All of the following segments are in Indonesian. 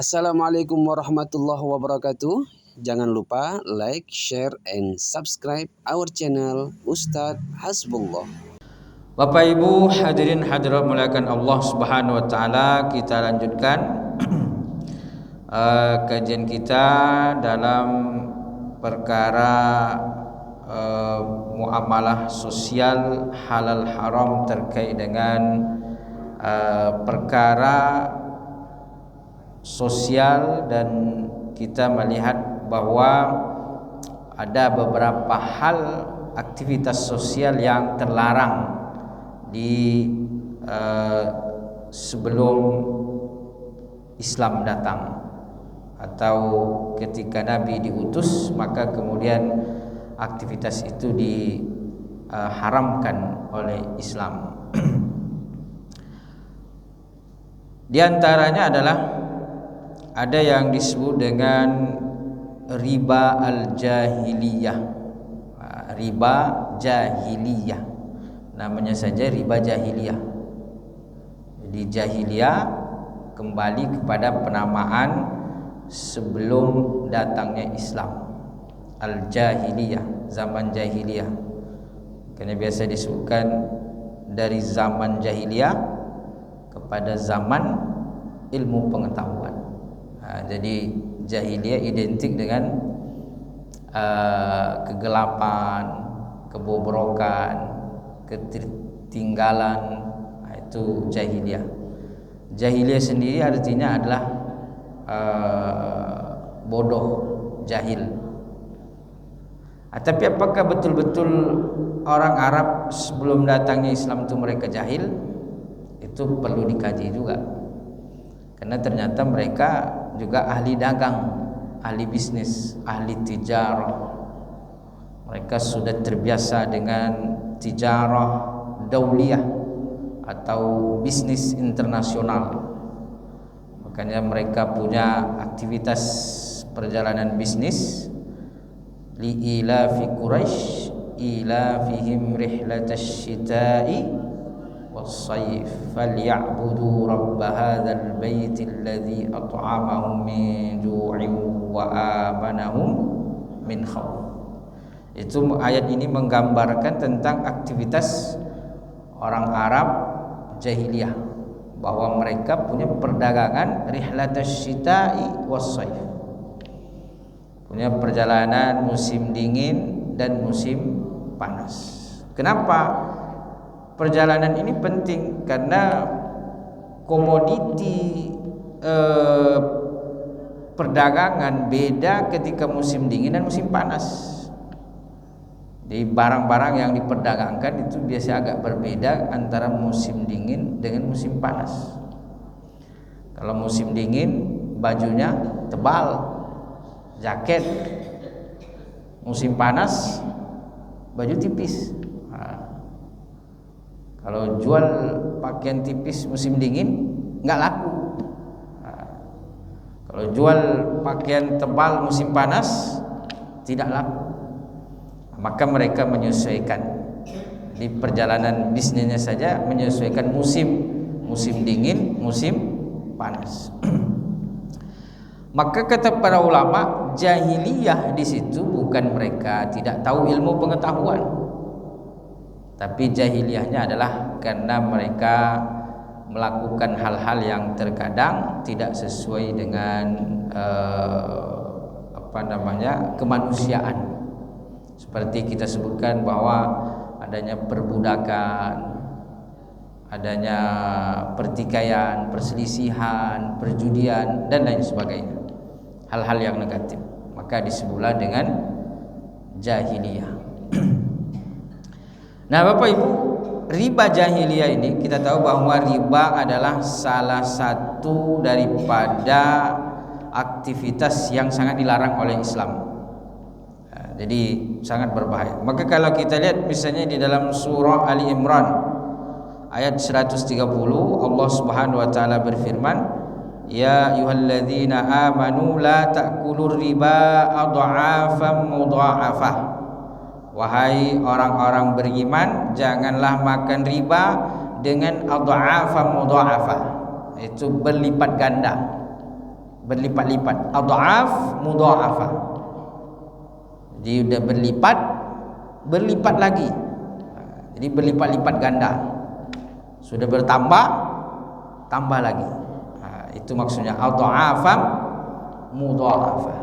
Assalamualaikum warahmatullahi wabarakatuh. Jangan lupa like, share, and subscribe our channel Ustadz Hasbullah. Bapak Ibu hadirin hadirat muliakan Allah Subhanahu wa taala, kita lanjutkan kajian kita dalam perkara muamalah sosial halal haram terkait dengan perkara sosial, dan kita melihat bahwa ada beberapa hal aktivitas sosial yang terlarang di sebelum Islam datang, atau ketika Nabi diutus maka kemudian aktivitas itu diharamkan oleh Islam. Di antaranya adalah ada yang disebut dengan riba al-jahiliyah. Riba jahiliyah, namanya saja riba jahiliyah. Jadi jahiliyah kembali kepada penamaan sebelum datangnya Islam. Al-jahiliyah, zaman jahiliyah. Karena biasa disebutkan dari zaman jahiliyah kepada zaman ilmu pengetahuan. Jadi jahiliyah identik dengan kegelapan, kebobrokan, ketertinggalan. Itu jahiliyah. Jahiliyah sendiri artinya adalah bodoh, jahil. Tapi apakah betul-betul orang Arab sebelum datangnya Islam itu mereka jahil? Itu perlu dikaji juga. Karena ternyata mereka juga ahli dagang, ahli bisnis, ahli tijarah. Mereka sudah terbiasa dengan tijarah dauliyah atau bisnis internasional. Makanya mereka punya aktivitas perjalanan bisnis. Li'ilafi Quraisy ilafihim rihlatash shita'i was-sayf falyabudu rabb hadzal baitil ladzi at'amahum min ju'in wa amanahum min khauf. Itu ayat ini menggambarkan tentang aktivitas orang Arab jahiliyah, bahwa mereka punya perdagangan rihlatash shita'i was-sayf, punya perjalanan musim dingin dan musim panas. Kenapa perjalanan ini penting? Karena komoditi perdagangan beda ketika musim dingin dan musim panas. Jadi barang-barang yang diperdagangkan itu biasa agak berbeda antara musim dingin dengan musim panas. Kalau musim dingin bajunya tebal, jaket. Musim panas baju tipis. Kalau jual pakaian tipis musim dingin nggak laku. Kalau jual pakaian tebal musim panas tidak laku. Maka mereka menyesuaikan di perjalanan bisnisnya saja, menyesuaikan musim dingin, musim panas. Maka kata para ulama, jahiliyah di situ bukan mereka tidak tahu ilmu pengetahuan, tapi jahiliyahnya adalah karena mereka melakukan hal-hal yang terkadang tidak sesuai dengan kemanusiaan. Seperti kita sebutkan bahwa adanya perbudakan, adanya pertikaian, perselisihan, perjudian, dan lain sebagainya. Hal-hal yang negatif, maka disebutlah dengan jahiliyah. Nah Bapak Ibu, riba jahiliyah ini kita tahu bahwa riba adalah salah satu daripada aktivitas yang sangat dilarang oleh Islam. Jadi sangat berbahaya. Maka kalau kita lihat misalnya di dalam surah Ali Imran ayat 130, Allah Subhanahu wa taala berfirman, ya ayyuhalladzina amanu la ta'kulur riba adha'afan mudha'afah. Wahai orang-orang beriman, janganlah makan riba dengan adha'afan mudha'afah, itu berlipat ganda. berlipat-lipat. Adhaf mudha'afah. Jadi udah berlipat lagi. Jadi berlipat-lipat ganda. Sudah bertambah, tambah lagi. Itu maksudnya adhafam mudha'afah.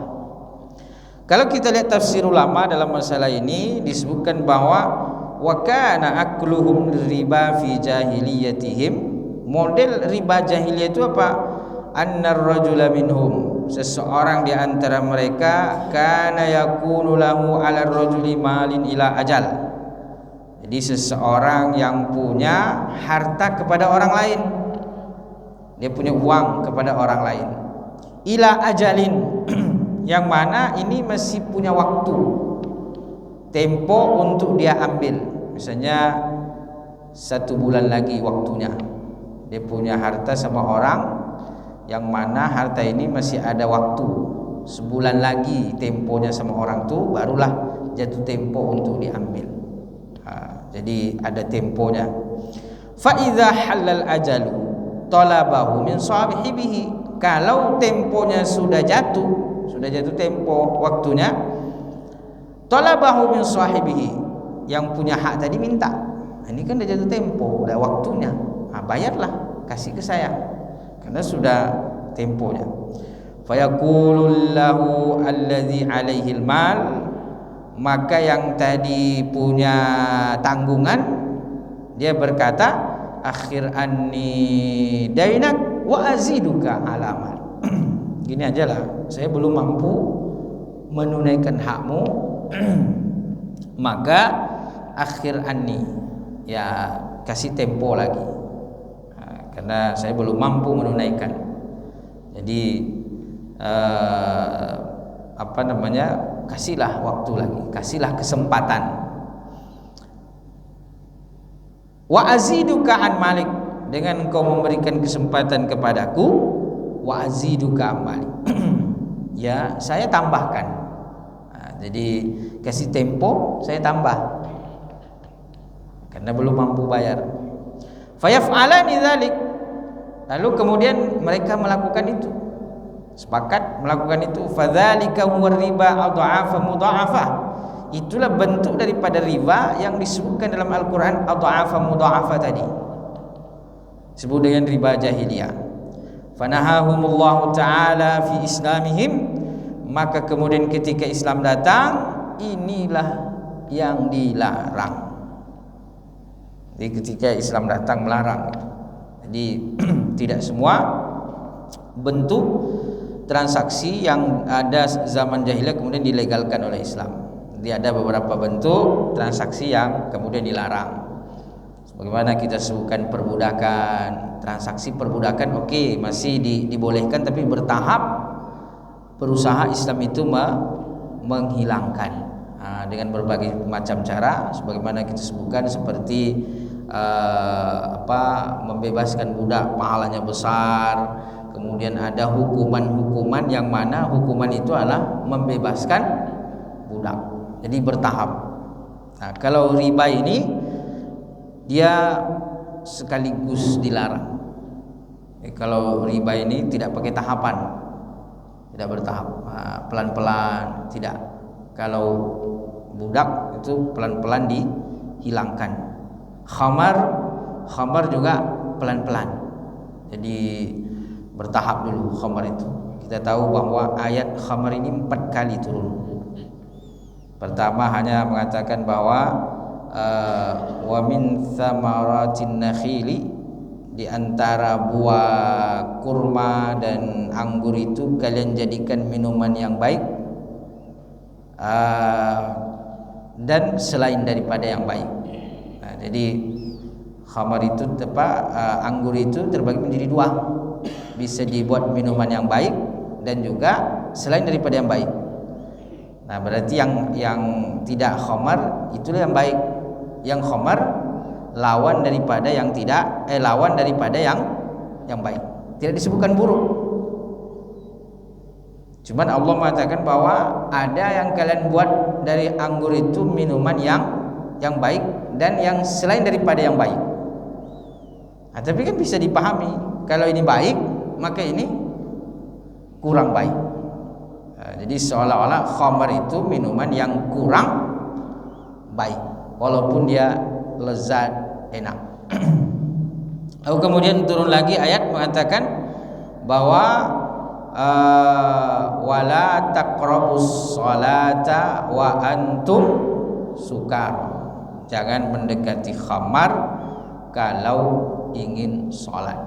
Kalau kita lihat tafsir ulama dalam masalah ini disebutkan bahwa wa kana akluhum riba fi jahiliyatihim. Model riba jahiliyah itu apa? Annar rajula minhum, seseorang di antara mereka kana yakunu lahu 'ala rajuli malin ila ajal. Jadi seseorang yang punya harta kepada orang lain, dia punya uang kepada orang lain, ila ajalin yang mana ini masih punya waktu, tempo untuk dia ambil. Misalnya 1 bulan lagi waktunya, dia punya harta sama orang yang mana harta ini masih ada waktu, sebulan lagi temponya sama orang tu, barulah jatuh tempo untuk diambil. Jadi ada temponya. Fa idza halal ajalu talabahu min sahibihi. Kalau temponya sudah jatuh tempo waktunya, talabahu min sahibihi, yang punya hak tadi minta, ini kan udah jatuh tempo, udah waktunya, bayarlah, kasih ke saya karena sudah temponya. Fayaqulul lahu alladzi alaihi almal, maka yang tadi punya tanggungan dia berkata, akhir anni dainak wa aziduka alaman. Gini aja lah, saya belum mampu menunaikan hakmu, maka akhir anni, ya kasih tempo lagi, karena saya belum mampu menunaikan. Jadi kasihlah waktu lagi, kasihlah kesempatan. Wa aziduka an malik, dengan engkau memberikan kesempatan kepadaku, wa aziduka an malik, ya saya tambahkan. Jadi kasih tempo, saya tambah karena belum mampu bayar. Fayaf'alani dzalik, lalu kemudian mereka melakukan itu, sepakat melakukan itu. Fadzalika huwa riba adhafa mudha'afah, itulah bentuk daripada riba yang disebutkan dalam Al-Qur'an, adhafa mudha'afah tadi, disebut dengan riba jahiliyah. Fanahahumullahu ta'ala fi islamihim, maka kemudian ketika Islam datang, inilah yang dilarang. Jadi ketika Islam datang melarang. Jadi tidak semua bentuk transaksi yang ada zaman jahiliyah kemudian dilegalkan oleh Islam. Jadi ada beberapa bentuk transaksi yang kemudian dilarang. Sebagaimana kita sebutkan perbudakan, transaksi perbudakan oke, masih dibolehkan, tapi bertahap berusaha Islam itu menghilangkan dengan berbagai macam cara, sebagaimana kita sebutkan seperti membebaskan budak pahalanya besar. Kemudian ada hukuman-hukuman yang mana hukuman itu adalah membebaskan budak. Jadi bertahap. Nah, kalau riba ini dia sekaligus dilarang. Kalau riba ini tidak pakai tahapan, tidak bertahap, pelan-pelan, tidak. Kalau budak itu pelan-pelan dihilangkan. Khamar juga pelan-pelan. Jadi bertahap dulu khamar itu. Kita tahu bahwa ayat khamar ini 4 kali turun. Pertama hanya mengatakan bahwa wa min thamaratin nakhili, di antara buah kurma dan anggur itu kalian jadikan minuman yang baik, dan selain daripada yang baik. Nah, jadi khamar itu anggur itu terbagi menjadi 2, bisa dibuat minuman yang baik dan juga selain daripada yang baik. Nah, berarti yang tidak khamar itulah yang baik. Yang khamar lawan daripada yang tidak, lawan daripada yang baik. Tidak disebutkan buruk. Cuman Allah mengatakan bahwa ada yang kalian buat dari anggur itu minuman yang baik dan yang selain daripada yang baik. Nah, tapi kan bisa dipahami, kalau ini baik maka ini kurang baik. Jadi seolah-olah khamar itu minuman yang kurang baik, walaupun dia lezat, enak. Lalu kemudian turun lagi ayat mengatakan bahwa wala taqrabus salata wa antum sukar. Jangan mendekati khamar kalau ingin sholat.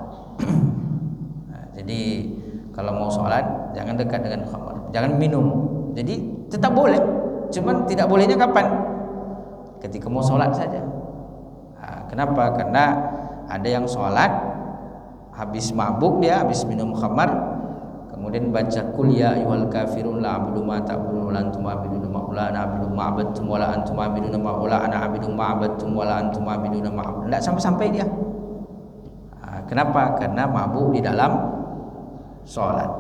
Jadi kalau mau sholat jangan dekat dengan khamar, jangan minum. Jadi tetap boleh, cuman tidak bolehnya kapan? Ketika mau sholat saja. Kenapa? Karena ada yang sholat habis mabuk, dia habis minum khamar, kemudian baca qul ya ayyuhal kafirun la a'budu ma ta'budun wa la antum a'buduna ma ana a'budu ma abadtum wa la antum a'buduna ma ana a'budu ma abadtum wa la antum a'buduna ma. Tidak sampai dia. Kenapa? Karena mabuk di dalam sholat.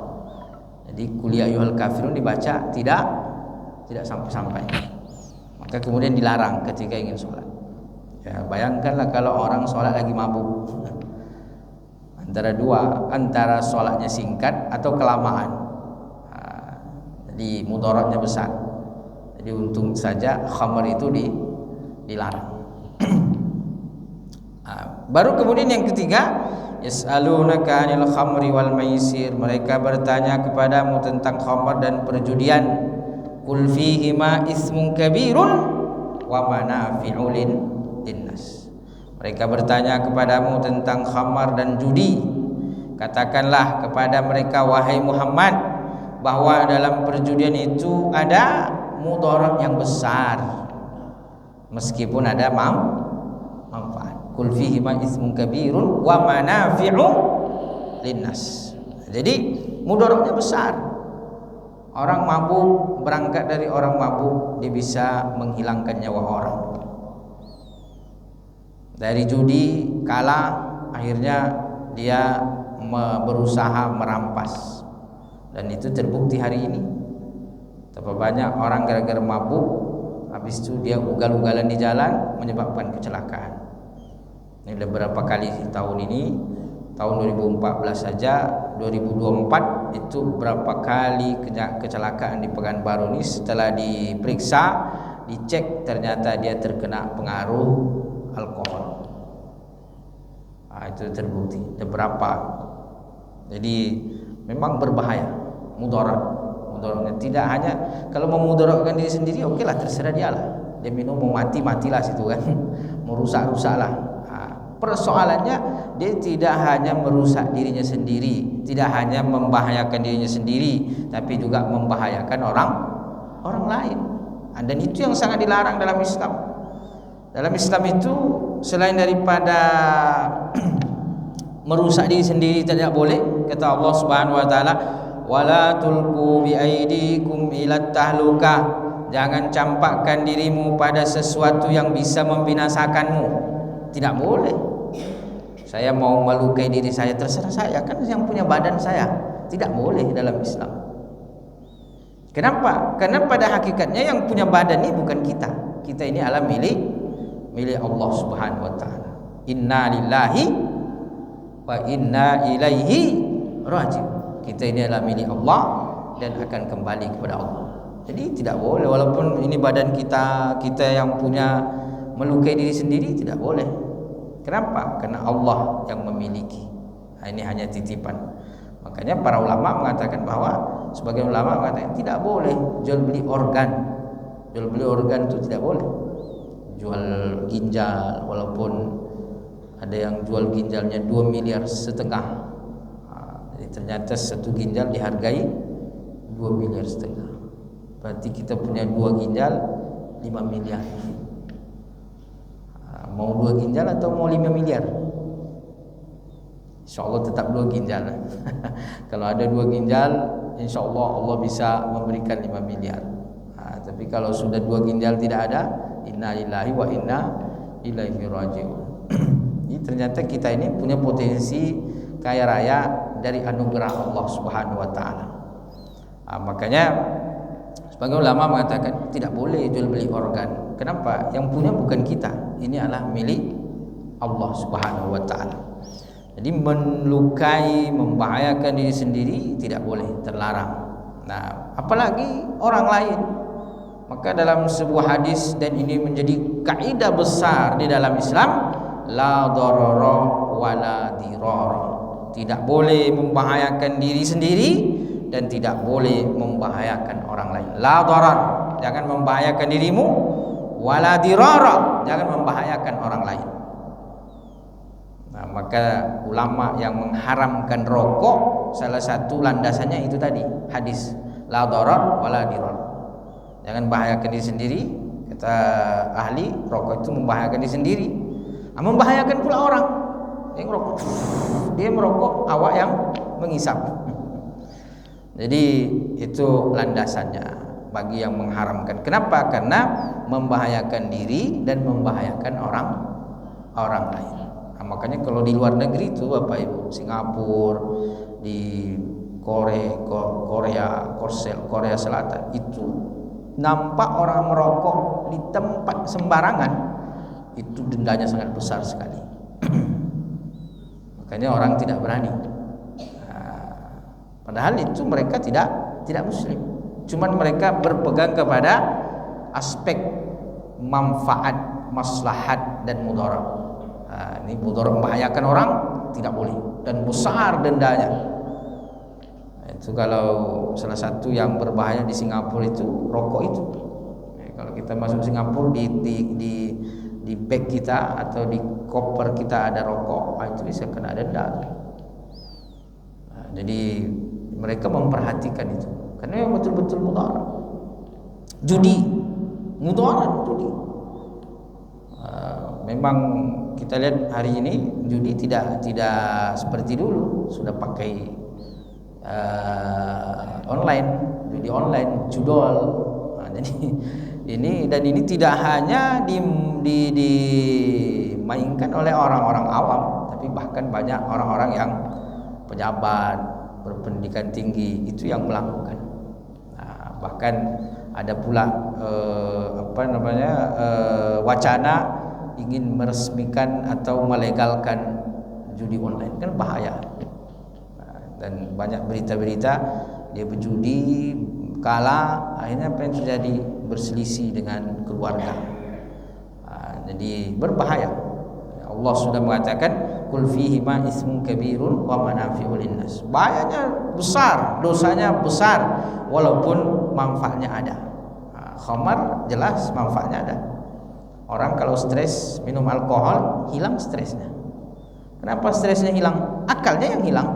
Jadi qul ya ayyuhal kafirun dibaca tidak sampai. Maka kemudian dilarang ketika ingin sholat. Ya, bayangkanlah kalau orang sholat lagi mabuk, antara sholatnya singkat atau kelamaan. Jadi mudaratnya besar. Jadi untung saja khamar itu dilarang. Baru kemudian yang ketiga, yas'alunaka 'anil khamri wal maisir. Mereka bertanya kepadamu tentang khamar dan perjudian. Qul fihima ismun kabirun wa manafi'u linnas. Mereka bertanya kepadamu tentang khamar dan judi. Katakanlah kepada mereka, wahai Muhammad, bahwa dalam perjudian itu ada mudarat yang besar, meskipun ada manfaat. Qul fihima ismun kabirun wa manafi'u linnas. Jadi mudaratnya besar. Orang mabuk, berangkat dari orang mabuk, dia bisa menghilangkan nyawa orang. Dari judi kalah, akhirnya dia berusaha merampas, dan itu terbukti hari ini. Betapa banyak orang gara-gara mabuk, habis itu dia ugal-ugalan di jalan, menyebabkan kecelakaan. Ini beberapa kali tahun ini, tahun 2014 saja, 2024 itu berapa kali kecelakaan di Pekanbaru ini. Setelah diperiksa, dicek, ternyata dia terkena pengaruh alkohol. Itu terbukti ada berapa. Jadi memang berbahaya, mudaratnya tidak hanya kalau memudaratkan diri sendiri, oke lah, terserah dia lah. Dia minum mau matilah situ kan, mau rusak lah. Persoalannya dia tidak hanya merusak dirinya sendiri, tidak hanya membahayakan dirinya sendiri, tapi juga membahayakan orang lain. Dan itu yang sangat dilarang dalam Islam. Dalam Islam itu selain daripada merusak diri sendiri tidak boleh, kata Allah Subhanahu wa taala, wala tulqu bi aidikum ila tahluka. Jangan campakkan dirimu pada sesuatu yang bisa membinasakanmu. Tidak boleh. Saya mau melukai diri saya, terserah saya, kan yang punya badan saya. Tidak boleh dalam Islam. Kenapa? Karena pada hakikatnya yang punya badan ini bukan kita. Kita ini adalah milik Allah Subhanahu wa taala. Inna lillahi wa inna ilaihi raji'un. Kita ini adalah milik Allah dan akan kembali kepada Allah. Jadi tidak boleh, walaupun ini badan kita yang punya, melukai diri sendiri tidak boleh. Kenapa? Karena Allah yang memiliki. Ini hanya titipan. Makanya para ulama mengatakan bahwa, sebagian ulama mengatakan tidak boleh jual beli organ. Jual beli organ itu tidak boleh. Jual ginjal, walaupun ada yang jual ginjalnya 2,5 miliar. Jadi ternyata satu ginjal dihargai 2,5 miliar. Berarti kita punya 2 ginjal 5 miliar. Mau 2 ginjal atau mau 5 miliar? InsyaAllah tetap 2 ginjal. Kalau ada 2 ginjal, InsyaAllah Allah bisa memberikan 5 miliar. Tapi kalau sudah 2 ginjal tidak ada, inna lillahi wa inna ilaihi raji'un. Jadi ternyata kita ini punya potensi kaya raya dari anugerah Allah Subhanahu wa taala. Makanya sebagian ulama mengatakan tidak boleh jual beli organ. Kenapa? Yang punya bukan kita. Ini adalah milik Allah Subhanahu wa taala. Jadi melukai, membahayakan diri sendiri tidak boleh, terlarang. Nah, apalagi orang lain. Maka dalam sebuah hadis, dan ini menjadi kaidah besar di dalam Islam, la darara wala dirara. Tidak boleh membahayakan diri sendiri dan tidak boleh membahayakan orang lain. La darar, jangan membahayakan dirimu, wala dirara, jangan membahayakan orang lain. Nah, maka ulama yang mengharamkan rokok, salah satu landasannya itu tadi, hadis la darar wala dirar. Jangan bahayakan diri sendiri. Kata ahli, rokok itu membahayakan diri sendiri, membahayakan pula orang. Dia merokok, dia merokok, awak yang menghisap. Jadi itu landasannya bagi yang mengharamkan. Kenapa? Karena membahayakan diri dan membahayakan orang lain. Nah, makanya kalau di luar negeri itu Bapak Ibu, Singapura, di Korea Selatan itu nampak orang merokok di tempat sembarangan itu dendanya sangat besar sekali. Makanya orang tidak berani. Padahal itu mereka tidak muslim. Cuman mereka berpegang kepada aspek manfaat, maslahat dan mudarat. Ini mudarat membahayakan orang tidak boleh dan besar dendanya. Itu kalau salah satu yang berbahaya di Singapura itu rokok itu. Kalau kita masuk Singapura di bag kita atau di koper kita ada rokok, itu bisa kena denda. Jadi mereka memperhatikan itu karena yang betul-betul mudarat. Judi, mudarat judi. Memang kita lihat hari ini judi tidak seperti dulu, sudah pakai online, judi online, judol. Jadi ini tidak hanya dimainkan oleh orang-orang awam, tapi bahkan banyak orang-orang yang pejabat berpendidikan tinggi itu yang melakukan. Bahkan ada pula wacana ingin meresmikan atau melegalkan judi online, kan bahaya. Dan banyak berita-berita dia berjudi kalah, akhirnya apa yang terjadi? Berselisih dengan keluarga. Jadi berbahaya. Allah sudah mengatakan kul fihi ma ismun kabirun wa manafi'u linnas. Bahayanya besar, dosanya besar, walaupun manfaatnya ada. Khamar jelas manfaatnya ada. Orang kalau stres minum alkohol hilang stresnya. Kenapa stresnya hilang? Akalnya yang hilang.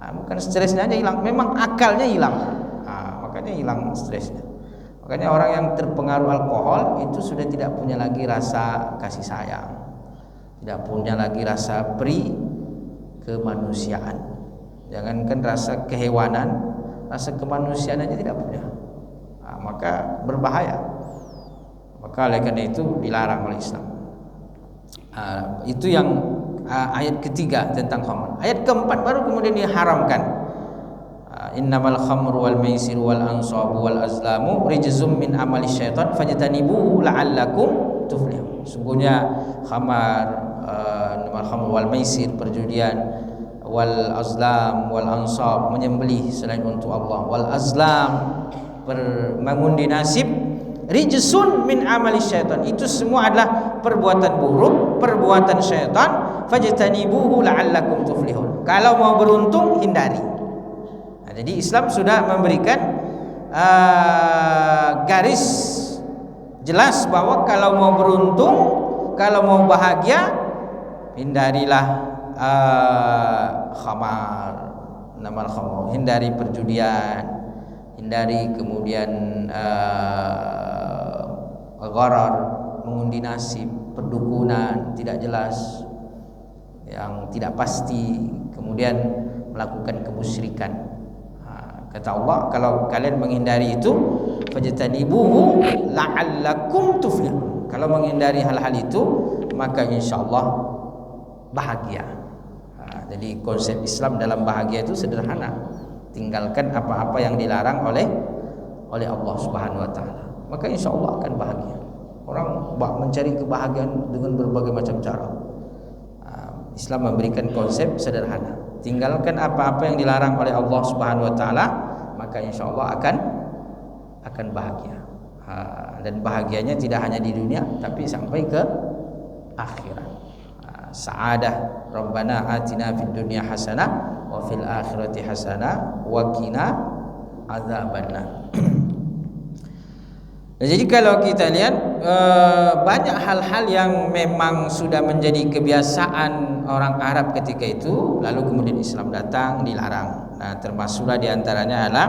Bukan stresnya aja hilang, memang akalnya hilang. Makanya hilang stresnya. Makanya orang yang terpengaruh alkohol itu sudah tidak punya lagi rasa kasih sayang, tidak punya lagi rasa peri kemanusiaan. Jangankan rasa kehewanan, rasa kemanusiaan aja tidak punya. Maka berbahaya. Maka oleh karena itu dilarang oleh Islam. Itu yang ayat ketiga tentang khamr. Ayat keempat baru kemudian diharamkan. Innamal khamru wal maisiru wal ansabu wal azlamu rijzum min amali syaitan fajtanibuhu la'allakum tuflihun. Sungguhnya khamar, innamal khamru wal maisir, perjudian, wal azlam wal ansab, menyembelih selain untuk Allah, wal azlam, mengundi nasib, rijsun min amali syaitan, itu semua adalah perbuatan buruk, perbuatan syaitan. Fajtanibuhu la'allakum tuflihun. Kalau mau beruntung hindari. Jadi Islam sudah memberikan garis jelas bahwa kalau mau beruntung, kalau mau bahagia, hindarilah khamar, namal khamar, hindari perjudian, hindari kemudian gharar, mengundi nasib, perdukunan tidak jelas, yang tidak pasti, kemudian melakukan kemusyrikan. Kata Allah, kalau kalian menghindari itu, fajtanibuhu la'allakum tuflihun. Kalau menghindari hal-hal itu, maka insyaallah bahagia. Jadi konsep Islam dalam bahagia itu sederhana. Tinggalkan apa-apa yang dilarang oleh Allah Subhanahu wa taala. Maka insyaallah akan bahagia. Orang mencari kebahagiaan dengan berbagai macam cara. Islam memberikan konsep sederhana. Tinggalkan apa-apa yang dilarang oleh Allah Subhanahu wa taala, maka insya Allah akan bahagia. Dan bahagianya tidak hanya di dunia tapi sampai ke akhirat. Sa'adah Rabbana atina fid dunya hasanah wa fil akhirati hasanah wa qina adzabannar. Nah, jadi kalau kita lihat banyak hal-hal yang memang sudah menjadi kebiasaan orang Arab ketika itu, lalu kemudian Islam datang dilarang. Nah, termasuklah diantaranya adalah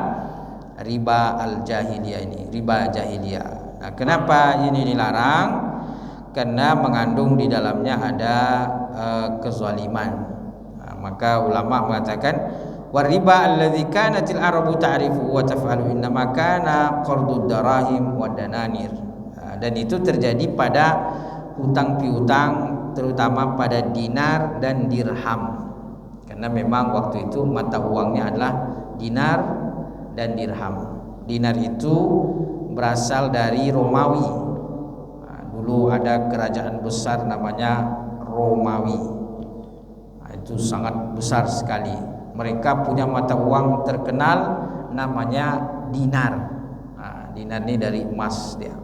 riba al-jahiliyah ini, riba jahiliyah. Nah, kenapa ini dilarang? Karena mengandung di dalamnya ada kezaliman. Nah, maka ulama mengatakan wariba alladzi kanatil arabu ta'rifu wa taf'alu innama kana qardud darahim wa dananir. Dan itu terjadi pada hutang piutang, terutama pada dinar dan dirham. Karena memang waktu itu mata uangnya adalah dinar dan dirham. Dinar itu berasal dari Romawi. Dulu ada kerajaan besar namanya Romawi. Itu sangat besar sekali. Mereka punya mata uang terkenal namanya dinar. Dinar ini dari emas dia.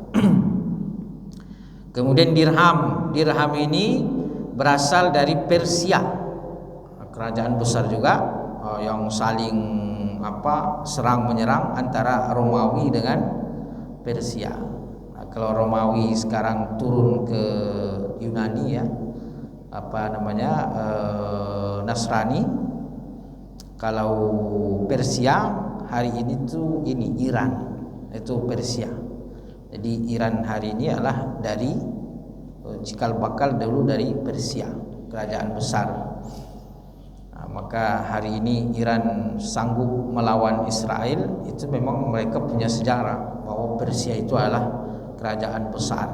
Kemudian dirham. Dirham ini berasal dari Persia. Kerajaan besar juga yang saling serang menyerang antara Romawi dengan Persia. Kalau Romawi sekarang turun ke Yunani ya, Nasrani. Kalau Persia hari ini tuh Iran, itu Persia. Jadi Iran hari ini adalah dari cikal bakal dulu dari Persia, kerajaan besar. Nah, maka hari ini Iran sanggup melawan Israel, itu memang mereka punya sejarah bahwa Persia itu adalah kerajaan besar.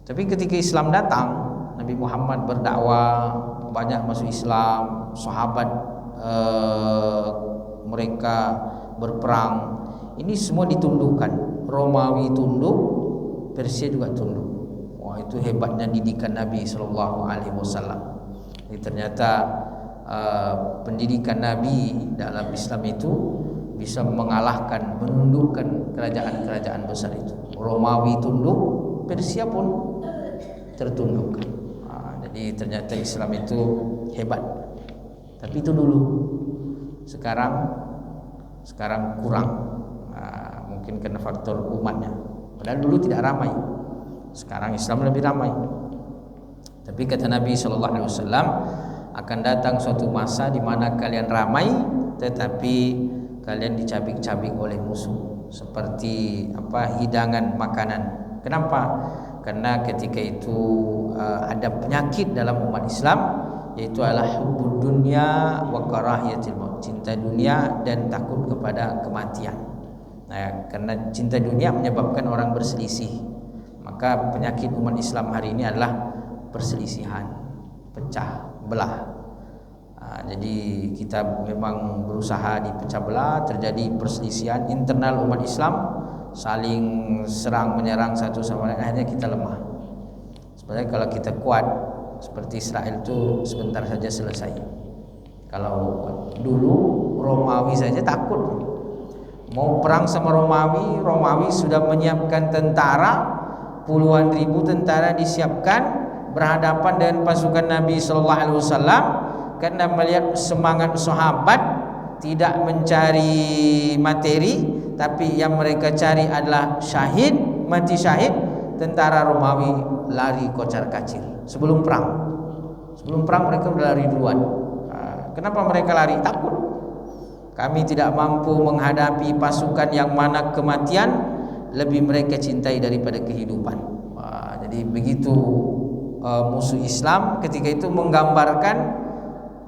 Tapi ketika Islam datang, Nabi Muhammad berdakwah, banyak masuk Islam, sahabat mereka berperang, ini semua ditundukkan. Romawi tunduk, Persia juga tunduk. Wah, itu hebatnya didikan Nabi Shallallahu Alaihi Wasallam. Ternyata pendidikan Nabi dalam Islam itu bisa mengalahkan, menundukkan kerajaan-kerajaan besar itu. Romawi tunduk, Persia pun tertundukkan. Jadi ternyata Islam itu hebat. Tapi itu dulu. Sekarang kurang. Mungkin karena faktor umatnya. Padahal dulu tidak ramai. Sekarang Islam lebih ramai. Tapi kata Nabi sallallahu alaihi wasallam, akan datang suatu masa di mana kalian ramai tetapi kalian dicabik-cabik oleh musuh seperti hidangan makanan. Kenapa? Karena ketika itu ada penyakit dalam umat Islam, yaitu adalah hubbud dunya wa karahiyatil maut, cinta dunia dan takut kepada kematian. Nah, karena cinta dunia menyebabkan orang berselisih, maka penyakit umat Islam hari ini adalah perselisihan, pecah belah. Jadi kita memang berusaha dipecah belah, terjadi perselisihan internal umat Islam, saling serang menyerang satu sama lain, akhirnya kita lemah. Sebenarnya kalau kita kuat seperti Israel itu sebentar saja selesai. Kalau dulu Romawi saja takut mau perang sama Romawi sudah menyiapkan tentara, puluhan ribu tentara disiapkan berhadapan dengan pasukan Nabi Sallallahu Alaihi Wasallam, karena melihat semangat sahabat tidak mencari materi, tapi yang mereka cari adalah syahid, mati syahid. Tentara Romawi lari kocar-kacir sebelum perang. Sebelum perang mereka sudah lari duluan. Kenapa mereka lari? Takut. Kami tidak mampu menghadapi pasukan yang mana kematian lebih mereka cintai daripada kehidupan. Jadi begitu musuh Islam ketika itu menggambarkan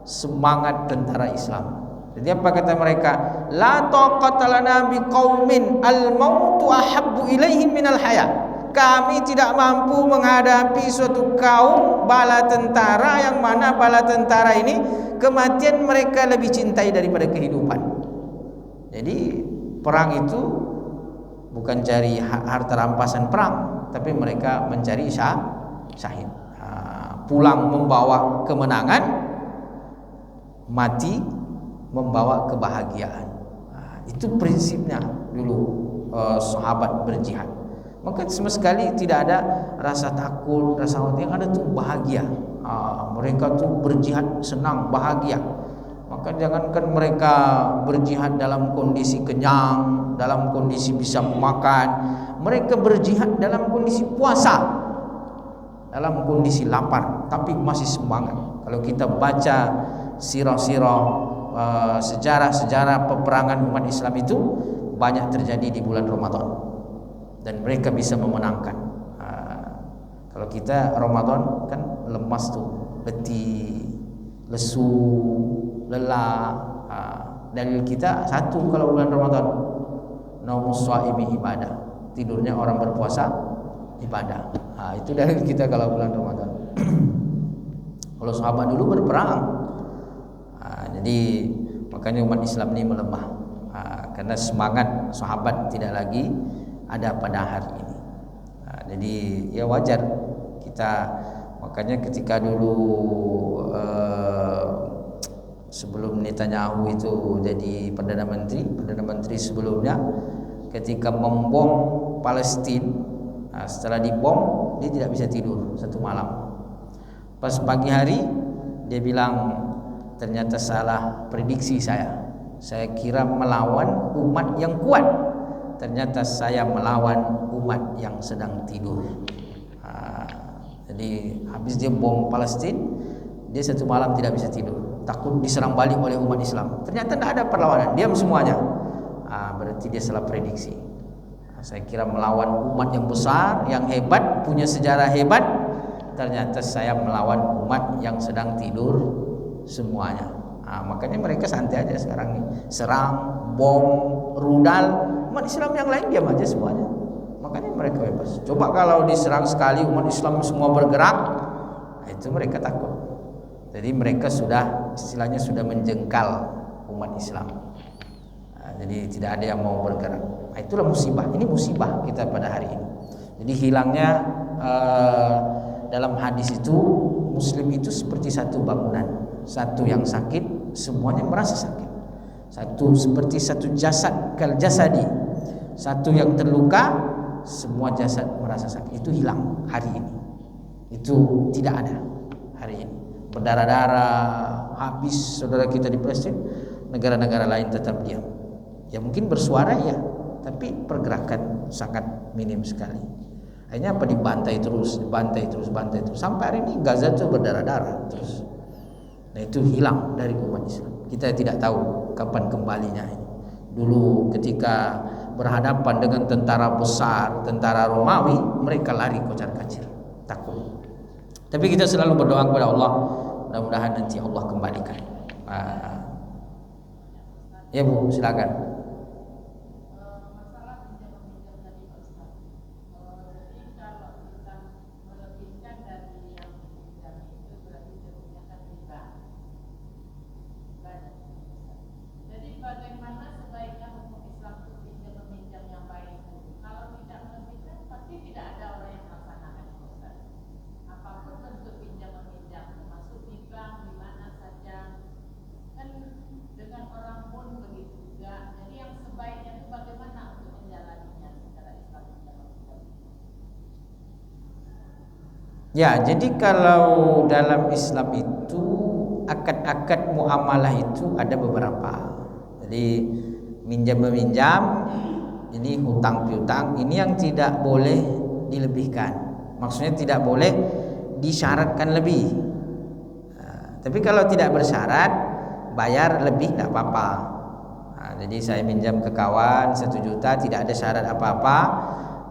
semangat tentara Islam. Jadi apa kata mereka? La taqata lana biqaumin al-mautu ahabbu ilaihim minal haya. Kami tidak mampu menghadapi suatu kaum bala tentara yang mana bala tentara ini kematian mereka lebih cintai daripada kehidupan. Jadi perang itu bukan cari harta rampasan perang, tapi mereka mencari syahid. pulang membawa kemenangan, mati membawa kebahagiaan. Itu prinsipnya dulu sahabat berjihad. Maka sama sekali tidak ada rasa takut, rasa khawatir, yang ada tuh bahagia. Mereka tuh berjihad senang, bahagia. Maka jangankan mereka berjihad dalam kondisi kenyang, dalam kondisi bisa makan, mereka berjihad dalam kondisi puasa, dalam kondisi lapar, tapi masih semangat. Kalau kita baca sirah-sirah, sejarah-sejarah peperangan umat Islam itu banyak terjadi di bulan Ramadan, dan mereka bisa memenangkan. Kalau kita Ramadan kan lemas tuh, letih, lesu, lelah. Dalil kita satu kalau bulan Ramadan, naumus shaimi ibadah, tidurnya orang berpuasa ibadah. Itu dalil kita kalau bulan Ramadan. Kalau sahabat dulu berperang, jadi makanya umat Islam ini melemah, karena semangat sahabat tidak lagi ada pada hari ini. Jadi ya wajar kita, makanya ketika dulu sebelum Netanyahu itu jadi perdana menteri sebelumnya, ketika membom Palestina, setelah dibom dia tidak bisa tidur satu malam. Pas pagi hari dia bilang, ternyata salah prediksi saya kira melawan umat yang kuat, ternyata saya melawan umat yang sedang tidur. Jadi habis dia bom Palestina, dia satu malam tidak bisa tidur, takut diserang balik oleh umat Islam. Ternyata tidak ada perlawanan, diam semuanya. Berarti dia salah prediksi. Saya kira melawan umat yang besar, yang hebat, punya sejarah hebat, ternyata saya melawan umat yang sedang tidur semuanya. Makanya mereka santai aja sekarang nih, serang, bom, rudal, umat Islam yang lain diam aja semuanya. Makanya mereka bebas. Coba kalau diserang sekali umat Islam semua bergerak, itu mereka takut. Jadi mereka sudah istilahnya sudah menjengkal umat Islam. Jadi tidak ada yang mau bergerak. Itulah musibah. Ini musibah kita pada hari ini. Jadi hilangnya dalam hadis itu, Muslim itu seperti satu bangunan. Satu yang sakit, semuanya merasa sakit. Satu seperti satu jasad, kal jasadi. Satu yang terluka, semua jasad merasa sakit. Itu hilang hari ini. Itu tidak ada hari ini. Berdarah-darah, habis saudara kita di Palestina, negara-negara lain tetap diam. Ya mungkin bersuara ya, tapi pergerakan sangat minim sekali. Akhirnya apa, dibantai terus, sampai hari ini Gaza itu berdarah-darah terus. Nah itu hilang dari umat Islam. Kita tidak tahu kapan kembalinya ini. Dulu ketika berhadapan dengan tentara besar, tentara Romawi, mereka lari kocar-kacir, takut. Tapi kita selalu berdoa kepada Allah, mudah-mudahan nanti Allah kembalikan. Ya Bu, silakan. Ya, jadi kalau dalam Islam itu akad-akad muamalah itu ada beberapa. Jadi minjam meminjam, ini hutang piutang, ini yang tidak boleh dilebihkan. Maksudnya tidak boleh disyaratkan lebih. Tapi kalau tidak bersyarat, bayar lebih tidak apa-apa. Jadi saya minjam ke kawan 1 juta, tidak ada syarat apa-apa.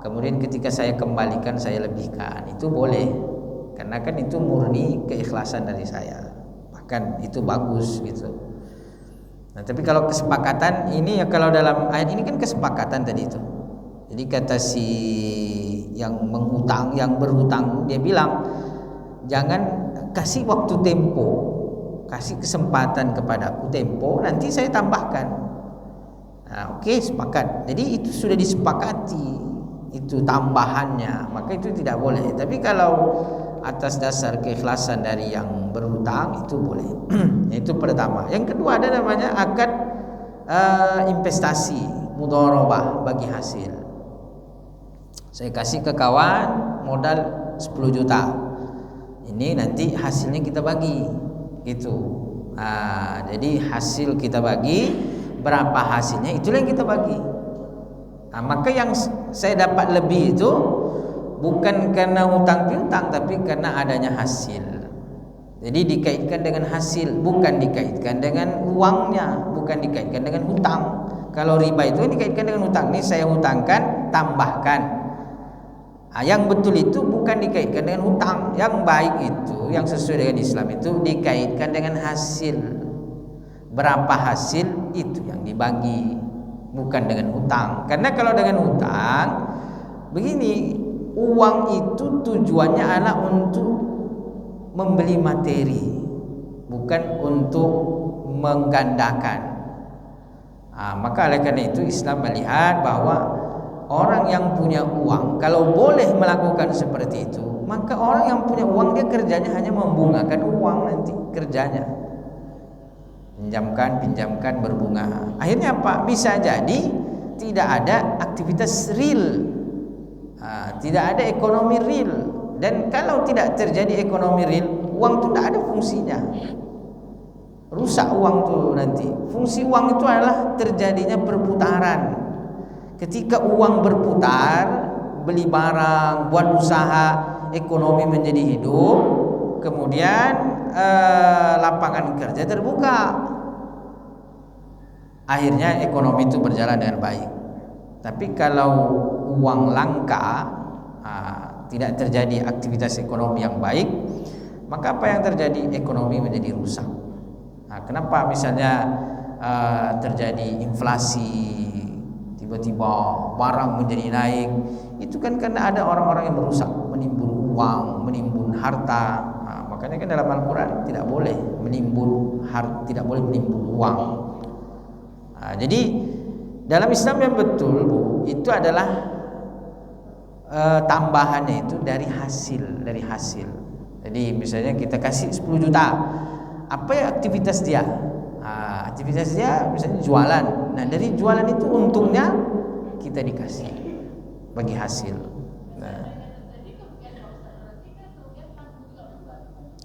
Kemudian ketika saya kembalikan saya lebihkan, itu boleh. Karena kan itu murni keikhlasan dari saya. Bahkan itu bagus gitu. Nah, tapi kalau kesepakatan ini ya, kalau dalam ayat ini kan kesepakatan tadi itu. Jadi kata si yang menghutang, yang berhutang, dia bilang jangan kasih waktu tempo, kasih kesempatan kepadaku tempo, nanti saya tambahkan. Nah, oke, sepakat. Jadi itu sudah disepakati, itu tambahannya, maka itu tidak boleh. Tapi kalau atas dasar keikhlasan dari yang berhutang itu boleh. Itu pertama. Yang kedua ada namanya akad investasi mudharabah bagi hasil. Saya kasih ke kawan modal 10 juta. Ini nanti hasilnya kita bagi gitu. Jadi hasil kita bagi, berapa hasilnya itulah yang kita bagi. Maka yang saya dapat lebih itu bukan karena hutang piutang, tapi karena adanya hasil. Jadi dikaitkan dengan hasil, bukan dikaitkan dengan uangnya, bukan dikaitkan dengan hutang. Kalau riba itu dikaitkan dengan hutang. Ini saya hutangkan, tambahkan. Yang betul itu bukan dikaitkan dengan hutang. Yang baik itu, yang sesuai dengan Islam itu dikaitkan dengan hasil. Berapa hasil itu yang dibagi, bukan dengan hutang. Karena kalau dengan hutang begini, uang itu tujuannya adalah untuk membeli materi, bukan untuk menggandakan. Maka oleh karena itu Islam melihat bahwa orang yang punya uang kalau boleh melakukan seperti itu, maka orang yang punya uang dia kerjanya hanya membungakan uang, nanti kerjanya pinjamkan berbunga. Akhirnya apa? Bisa jadi tidak ada aktivitas real, tidak ada ekonomi real. Dan kalau tidak terjadi ekonomi real, uang itu tidak ada fungsinya. Rusak uang itu nanti. Fungsi uang itu adalah terjadinya perputaran. Ketika uang berputar, beli barang, buat usaha, ekonomi menjadi hidup, kemudian lapangan kerja terbuka. Akhirnya ekonomi itu berjalan dengan baik. Tapi kalau uang langka, tidak terjadi aktivitas ekonomi yang baik, maka apa yang terjadi? Ekonomi menjadi rusak. Kenapa misalnya terjadi inflasi, tiba-tiba barang menjadi naik? Itu kan karena ada orang-orang yang merusak, menimbun uang, menimbun harta. Makanya kan dalam Al-Quran tidak boleh menimbun harta, tidak boleh menimbun uang. Jadi dalam Islam yang betul, Bu, itu adalah tambahannya itu dari hasil. Jadi misalnya kita kasih 10 juta, apa ya aktivitas dia? Aktivitas dia misalnya jualan. Nah, dari jualan itu untungnya kita dikasih bagi hasil.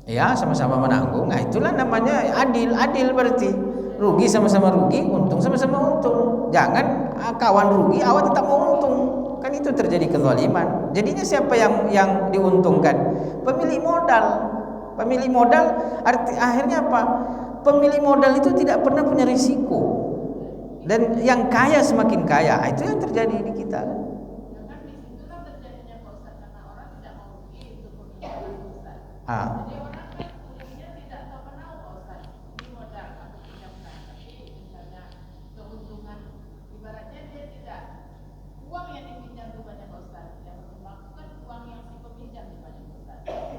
Ya, sama-sama menanggung. Nah, itulah namanya adil berarti. Rugi sama-sama rugi, untung sama-sama untung. Jangan kawan rugi, awak tetap mau untung. Kan itu terjadi kezaliman. Jadinya siapa yang diuntungkan? Pemilik modal. Akhirnya apa? Pemilik modal itu tidak pernah punya risiko. Dan yang kaya semakin kaya. Itu yang terjadi di kita kan.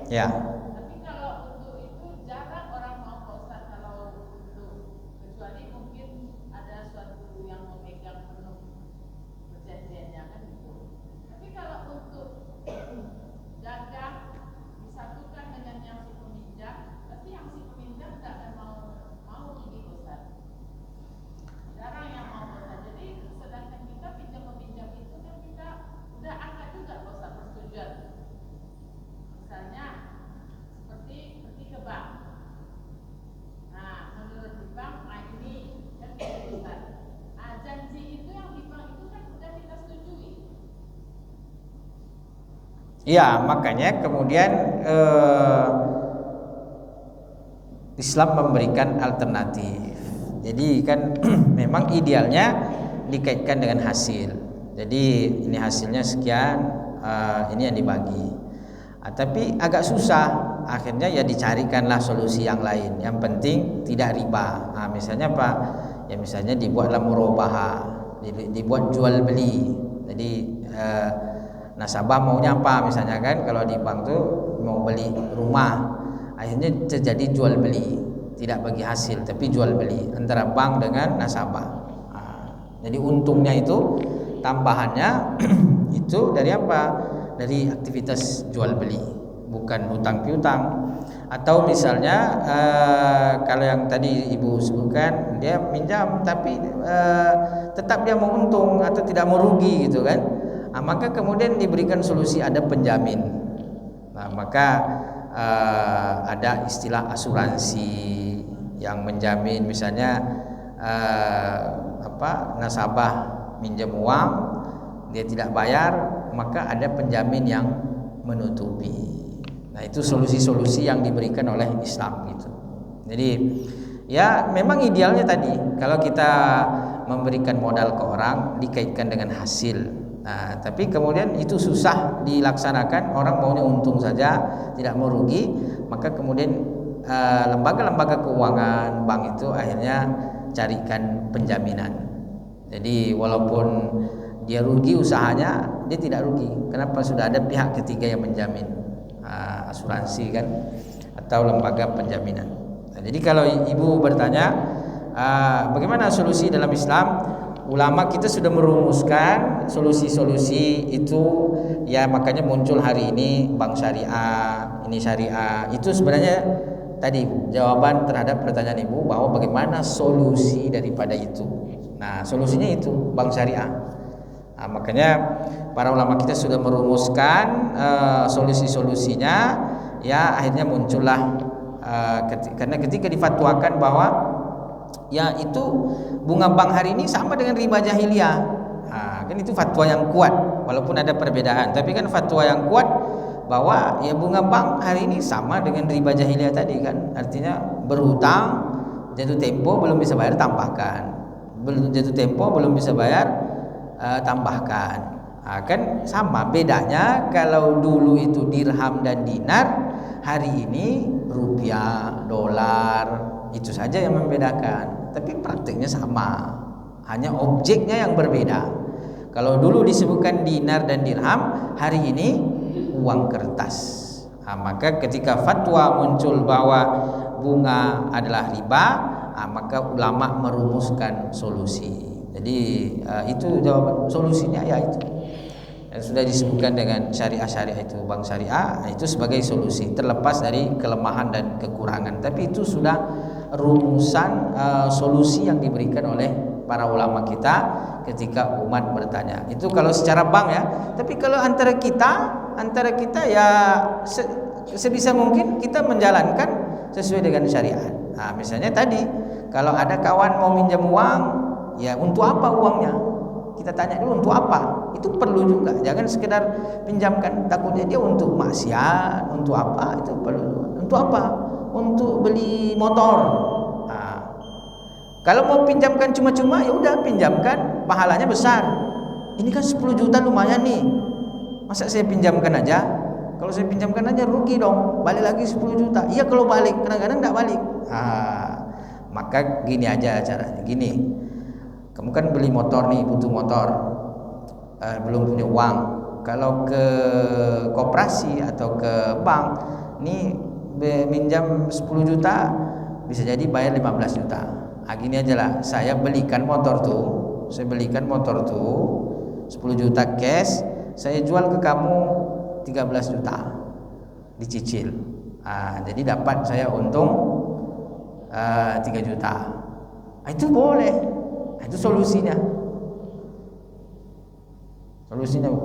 Ya. Tapi kalau untuk itu jarang orang mau Pak Ustaz kalau untuk, kecuali mungkin ada suatu yang memegang penuh perjanjiannya kan gitu. Tapi kalau untuk dagang disatukan dengan yang si peminjam, pasti yang si peminjam tidak akan mau rugi Ustaz. Jarang yang mau Ustaz. Jadi sedangkan kita pinjam meminjam itu kan kita udah angkat juga Ustaz persetujuan. Misalnya seperti pergi ke bank. Nah, menurut di bank, ini kan Ustaz. Janji itu yang di bank itu kan sudah kita setujui. Iya, makanya kemudian Islam memberikan alternatif. Jadi kan memang idealnya dikaitkan dengan hasil. Jadi ini hasilnya sekian, ini yang dibagi. Tapi agak susah, akhirnya ya dicarikanlah solusi yang lain. Yang penting tidak riba. Misalnya apa? Ya misalnya dibuatlah murabahah, dibuat jual beli. Jadi nasabah maunya apa misalnya kan? Kalau di bank tuh mau beli rumah, akhirnya terjadi jual beli, tidak bagi hasil tapi jual beli antara bank dengan nasabah. Jadi untungnya itu tambahannya itu dari apa? Dari aktivitas jual beli, bukan hutang piutang. Atau misalnya kalau yang tadi Ibu sebutkan, dia minjam tapi tetap dia mau untung atau tidak mau rugi gitu kan. Maka kemudian diberikan solusi, ada penjamin. Maka ada istilah asuransi yang menjamin, misalnya nasabah minjam uang, dia tidak bayar, maka ada penjamin yang menutupi. Nah, itu solusi-solusi yang diberikan oleh Islam gitu. Jadi ya memang idealnya tadi kalau kita memberikan modal ke orang dikaitkan dengan hasil. Nah, tapi kemudian itu susah dilaksanakan, orang maunya untung saja, tidak mau rugi, maka kemudian lembaga-lembaga keuangan, bank itu akhirnya carikan penjaminan. Jadi walaupun dia rugi usahanya, dia tidak rugi. Kenapa? Sudah ada pihak ketiga yang menjamin, asuransi kan, atau lembaga penjaminan. Nah, jadi kalau Ibu bertanya bagaimana solusi dalam Islam, ulama kita sudah merumuskan solusi-solusi itu ya, makanya muncul hari ini bank syariah, ini syariah. Itu sebenarnya tadi jawaban terhadap pertanyaan Ibu bahwa bagaimana solusi daripada itu. Nah, solusinya itu bank syariah. Nah, makanya para ulama kita sudah merumuskan solusi-solusinya, ya akhirnya muncullah karena ketika difatwakan bahwa ya itu bunga bank hari ini sama dengan riba jahiliyah. Kan itu fatwa yang kuat, walaupun ada perbedaan, tapi kan fatwa yang kuat bahwa ya bunga bank hari ini sama dengan riba jahiliyah tadi kan. Artinya berhutang, jatuh tempo belum bisa bayar, tambahkan. Jatuh tempo belum bisa bayar, tambahkan. Kan sama. Bedanya kalau dulu itu dirham dan dinar, hari ini rupiah, dolar, itu saja yang membedakan. Tapi praktiknya sama, hanya objeknya yang berbeda. Kalau dulu disebutkan dinar dan dirham, hari ini uang kertas. Maka ketika fatwa muncul bahwa bunga adalah riba, maka ulama merumuskan solusi. Jadi itu jawaban solusinya, ya itu yang sudah disebutkan dengan syariah itu, bank syariah, itu sebagai solusi terlepas dari kelemahan dan kekurangan. Tapi itu sudah rumusan solusi yang diberikan oleh para ulama kita ketika umat bertanya. Itu kalau secara bank ya. Tapi kalau antara kita ya sebisa mungkin kita menjalankan sesuai dengan syariat. Nah, misalnya tadi kalau ada kawan mau minjam uang, ya untuk apa uangnya? Kita tanya dulu untuk apa? Itu perlu juga. Jangan sekedar pinjamkan, takutnya dia untuk maksiat, untuk apa? Itu perlu. Untuk apa? Untuk beli motor. Kalau mau pinjamkan cuma-cuma, ya udah pinjamkan, pahalanya besar. Ini kan 10 juta lumayan nih. Masa saya pinjamkan aja? Kalau saya pinjamkan aja rugi dong. Balik lagi 10 juta. Iya kalau balik, kadang-kadang enggak balik. Maka gini aja caranya. Gini. Kamu kan beli motor nih, butuh motor. Belum punya uang. Kalau ke koperasi atau ke bank, nih minjam 10 juta, bisa jadi bayar 15 juta. Gini aja lah, saya belikan motor tuh 10 juta cash, saya jual ke kamu 13 juta dicicil. Jadi dapat saya untung 3 juta. Itu boleh. Itu solusinya.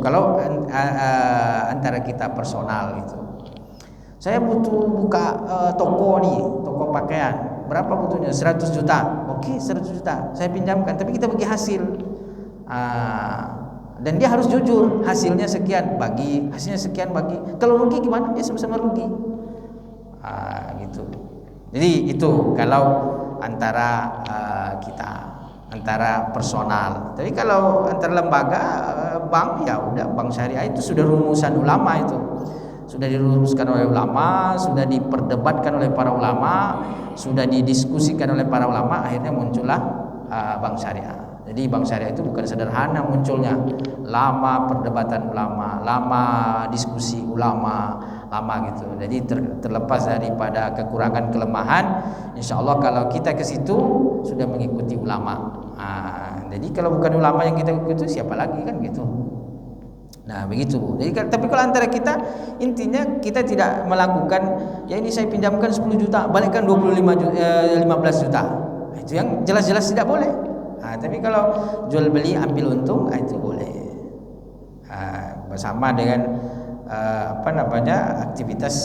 Kalau antara kita personal itu, saya butuh buka toko nih, toko pakaian. Berapa butuhnya? 100 juta. Oke, 100 juta. Saya pinjamkan, tapi kita bagi hasil. Dan dia harus jujur, hasilnya sekian bagi, hasilnya sekian bagi. Kalau rugi gimana? Dia sama-sama rugi. Gitu. Jadi itu kalau antara kita, antara personal. Tapi kalau antara lembaga, bank, ya udah bank syariah itu sudah rumusan ulama itu. Sudah dirumuskan oleh ulama, sudah diperdebatkan oleh para ulama, sudah didiskusikan oleh para ulama, akhirnya muncullah bank syariah. Jadi bank syariah itu bukan sederhana munculnya, lama perdebatan ulama, lama diskusi ulama, lama gitu. Jadi terlepas daripada kekurangan kelemahan, insya Allah kalau kita ke situ sudah mengikuti ulama. Jadi kalau bukan ulama yang kita ikuti, siapa lagi kan gitu. Nah begitu. Jadi tapi kalau antara kita, intinya kita tidak melakukan ya ini saya pinjamkan 10 juta balikkan 15 juta. Nah, itu yang jelas-jelas tidak boleh. Nah, tapi kalau jual beli ambil untung, itu boleh. Bersama dengan aktivitas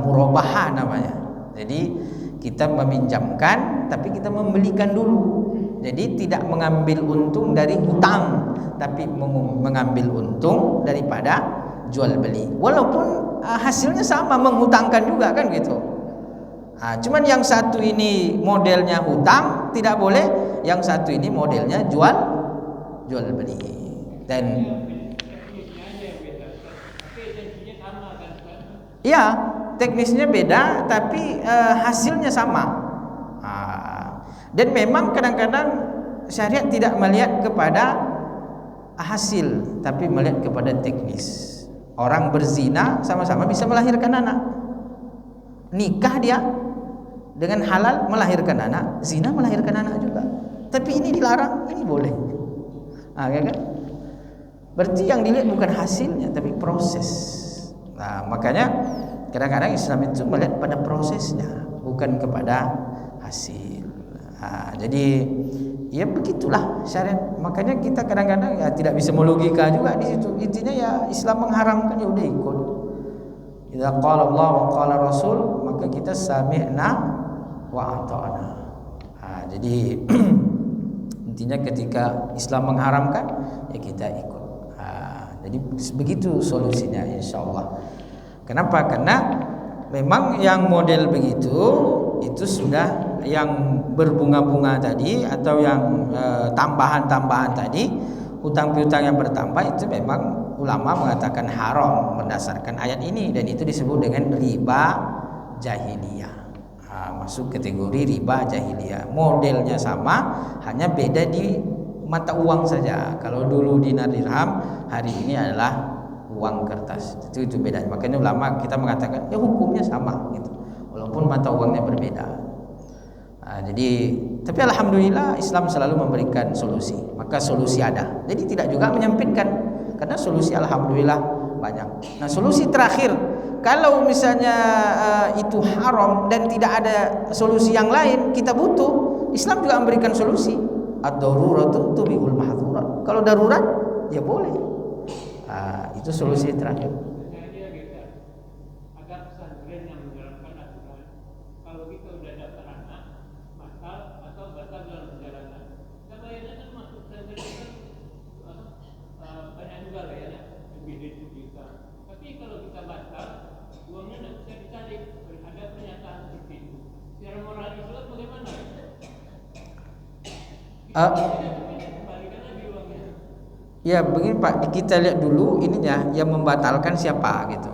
murabahah namanya. Jadi kita meminjamkan tapi kita membelikan dulu. Jadi tidak mengambil untung dari hutang, tapi mengambil untung daripada jual beli. Walaupun hasilnya sama, menghutangkan juga kan gitu. Cuman yang satu ini modelnya hutang tidak boleh, yang satu ini modelnya jual beli. Dan iya, teknisnya beda tapi hasilnya sama. Dan memang kadang-kadang syariat tidak melihat kepada hasil tapi melihat kepada teknis. Orang berzina sama-sama bisa melahirkan anak. Nikah dia dengan halal melahirkan anak, zina melahirkan anak juga. Tapi ini dilarang, ini boleh. Kan? Berarti yang dilihat bukan hasilnya tapi proses. Nah, makanya kadang-kadang Islam itu melihat pada prosesnya, bukan kepada hasil. Jadi ya begitulah syariat. Makanya kita kadang-kadang ya tidak bisa melogika juga di situ. Intinya ya Islam mengharamkan, ya udah ikut. Idza qala Allah wa qala Rasul, maka kita sami'na wa ata'na. Jadi intinya ketika Islam mengharamkan ya kita ikut. Jadi begitu solusinya insyaallah. Kenapa? Karena memang yang model begitu itu sudah yang berbunga-bunga tadi atau yang tambahan-tambahan tadi, hutang piutang yang bertambah itu memang ulama mengatakan haram berdasarkan ayat ini, dan itu disebut dengan riba jahiliyah. Masuk kategori riba jahiliyah. Modelnya sama, hanya beda di mata uang saja. Kalau dulu dinar dirham, hari ini adalah uang kertas. Itu beda. Makanya ulama kita mengatakan ya hukumnya sama gitu, walaupun mata uangnya berbeda. Jadi tapi alhamdulillah Islam selalu memberikan solusi. Maka solusi ada. Jadi tidak juga menyempitkan, karena solusi alhamdulillah banyak. Nah, solusi terakhir, kalau misalnya itu haram dan tidak ada solusi yang lain, kita butuh, Islam juga memberikan solusi. Ad-daruratu tubihul mahdzurat. Kalau darurat ya boleh. Itu solusi terakhir. Agar pesantren yang menerapkan aturan, kalau kita udah daftar anak batal dalam perjalanan, kita bayarnya kan masuk pesantren kan banyak juga bayarnya, lebih dari 7 juta. Tapi kalau kita batal, uangnya tidak bisa ditarik. Ada pernyataan seperti itu. Secara moral Islam bagaimana? Ya begini Pak, kita lihat dulu ininya, yang membatalkan siapa gitu.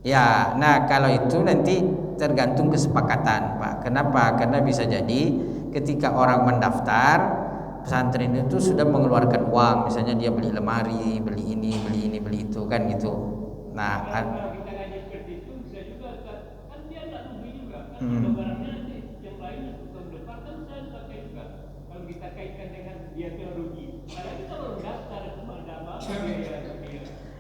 Ya, nah kalau itu nanti tergantung kesepakatan Pak. Kenapa? Karena bisa jadi ketika orang mendaftar pesantren itu sudah mengeluarkan uang, misalnya dia beli lemari, beli ini, beli itu kan gitu. Nah, kalau kita ngaji seperti itu bisa juga kan dia nggak rugi juga kan, barangnya nanti yang lain tahun depan kan saya pakai juga. Kalau kita kaitkan dengan dia rugi, padahal kita belum daftar, cuma ada apa-apa biaya.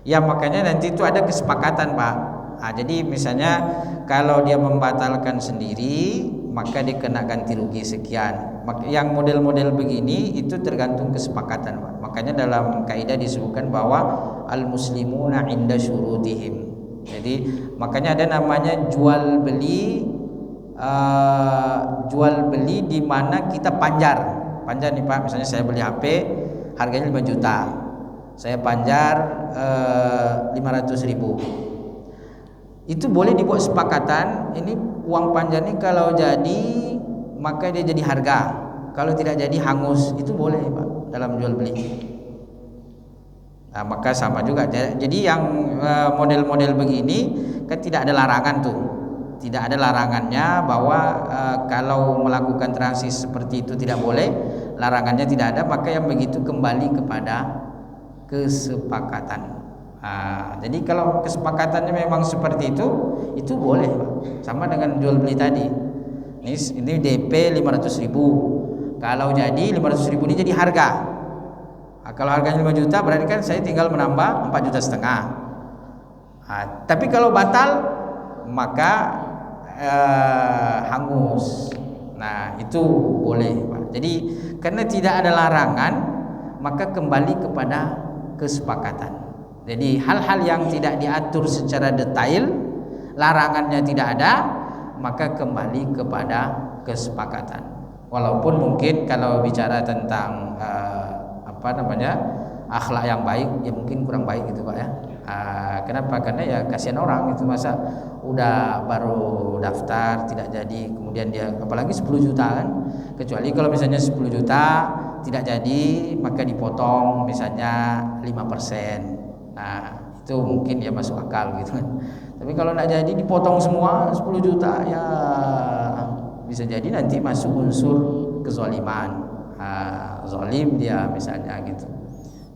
Ya makanya nanti itu ada kesepakatan Pak. Jadi misalnya kalau dia membatalkan sendiri, maka dikena ganti rugi sekian. Yang model-model begini itu tergantung kesepakatan Pak. Makanya dalam kaidah disebutkan bahwa al-muslimuna inda syurutihim. Jadi makanya ada namanya jual beli di mana kita panjar nih Pak. Misalnya saya beli HP harganya 5 juta, saya panjar 500.000. Itu boleh dibuat sepakatan, ini uang panjar ini kalau jadi maka dia jadi harga, kalau tidak jadi hangus. Itu boleh Pak dalam jual beli. Nah, maka sama juga. Jadi yang model-model begini kan tidak ada larangan tuh. Tidak ada larangannya bahwa kalau melakukan transaksi seperti itu tidak boleh. Larangannya tidak ada, maka yang begitu kembali kepada kesepakatan. Jadi kalau kesepakatannya memang seperti itu boleh Pak. Sama dengan jual beli tadi. Ini DP 500.000. Kalau jadi 500.000 ini jadi harga. Kalau harganya 5 juta berarti kan saya tinggal menambah 4,5 juta. Tapi kalau batal maka hangus. Nah, itu boleh, Pak. Jadi karena tidak ada larangan, maka kembali kepada kesepakatan. Jadi hal-hal yang tidak diatur secara detail, larangannya tidak ada, maka kembali kepada kesepakatan. Walaupun mungkin kalau bicara tentang akhlak yang baik, ya mungkin kurang baik gitu, Pak ya. Kenapa? Karena ya kasihan orang itu, masa udah baru daftar tidak jadi, kemudian dia apalagi 10 juta kan. Kecuali kalau misalnya 10 juta tidak jadi, maka dipotong misalnya 5%. Nah, itu mungkin ya masuk akal gitu kan. Tapi kalau tidak jadi dipotong semua 10 juta, ya bisa jadi nanti masuk unsur kezaliman. Zalim dia misalnya gitu.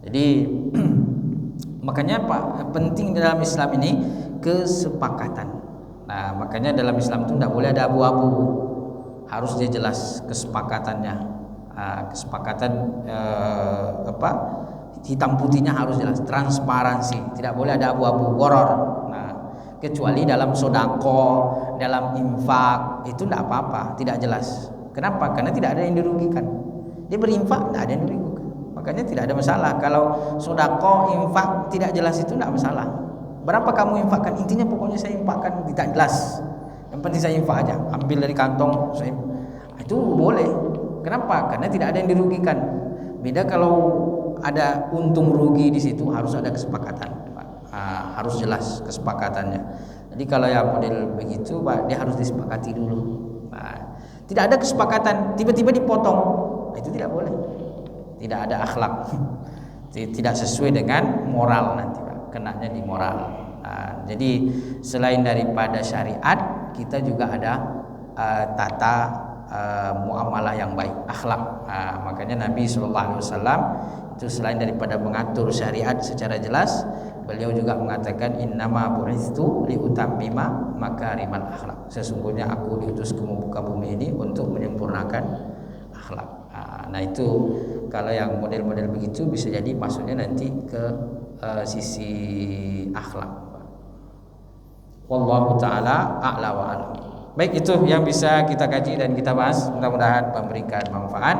Jadi makanya Pak, penting dalam Islam ini kesepakatan. Nah, makanya dalam Islam itu tidak boleh ada abu-abu, harus dia jelas kesepakatannya. Kesepakatan hitam putihnya harus jelas, transparansi, tidak boleh ada abu-abu, goror. Nah, kecuali dalam sodako, dalam infak itu tidak apa-apa, tidak jelas. Kenapa? Karena tidak ada yang dirugikan. Dia berinfak tidak ada yang dirugikan, makanya tidak ada masalah. Kalau sodako, infak tidak jelas itu tidak masalah. Berapa kamu infakkan? Intinya pokoknya saya infakkan, tidak jelas. Yang penting saya infak aja, ambil dari kantong saya. Itu boleh. Kenapa? Karena tidak ada yang dirugikan. Beda kalau ada untung rugi di situ, harus ada kesepakatan, Pak. Harus jelas kesepakatannya. Jadi kalau yang model begitu, Pak, dia harus disepakati dulu. Nah, tidak ada kesepakatan, tiba-tiba dipotong, itu tidak boleh. Tidak ada akhlak, tidak sesuai dengan moral nanti, Pak. Kenanya di moral. Jadi selain daripada syariat, kita juga ada tata muamalah yang baik, akhlak. Makanya Nabi SAW itu selain daripada mengatur syariat secara jelas, beliau juga mengatakan innama bu'itsu liutammima makarimal akhlak. Sesungguhnya aku diutus ke muka bumi ini untuk menyempurnakan akhlak. Nah, itu kalau yang model-model begitu bisa jadi maksudnya nanti ke sisi akhlak. Wallahu taala a'la wa a'lam. Baik, itu yang bisa kita kaji dan kita bahas, mudah-mudahan memberikan manfaat.